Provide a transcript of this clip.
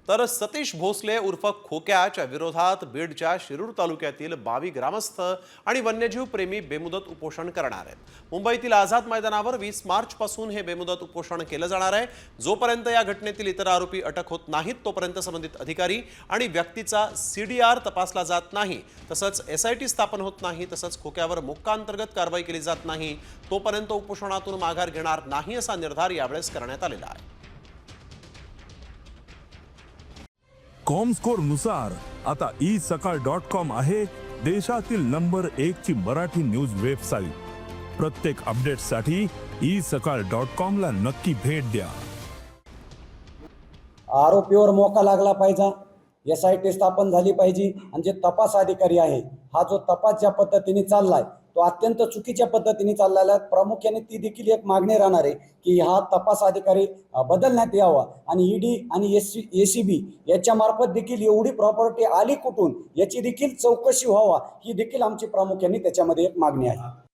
तर सतीश भोसले उर्फ खोक्याच्या विरोधात बीडच्या शिरूर तालुक्यातील 22 ग्रामस्थ आणि वन्यजीव प्रेमी बेमुदत उपोषण करणार आहेत। मुंबईतील आझाद मैदानावर 20 मार्च पासून हे बेमुदत उपोषण केलं जाणार आहे। जोपर्यंत या घटनेतील इतर आरोपी अटक होत नाहीत तोपर्यंत संबंधित अधिकारी आणि व्यक्तीचा सीडीआर तपासला जात नाही, तसंच एसआयटी स्थापन होत नाही, तसंच खोक्यावर मोक्का अंतर्गत कारवाई केली जात नाही तोपर्यंत उपोषणातून माघार घेणार नाही असा निर्धार यावेळेस करण्यात आलेला आहे। कॉमस्कोर नुसार आता isakal.com आहे देशातील नंबर 1 ची मराठी न्यूज वेबसाईट। प्रत्येक अपडेटसाठी isakal.com ला नक्की भेट द्या। आरोपीवर मोका लागला पाहिजे, एसआयटी स्थापन झाली पाहिजे आणि जे तपास अधिकारी आहे हा जो तपास ज्या पद्धतीने चाललाय तो अत्यंत चुकीच्या पद्धतीने चाललेला आहे। प्रामुख्याने ती देखील एक मागणी राहणार आहे की हा तपास अधिकारी बदलण्यात यावा आणि ईडी आणि एसीबी याच्या मार्फत देखील एवढी प्रॉपर्टी आली कुठून याची देखील चौकशी व्हावा, ही देखील आमची प्रामुख्याने त्याच्यामध्ये एक मागणी आहे।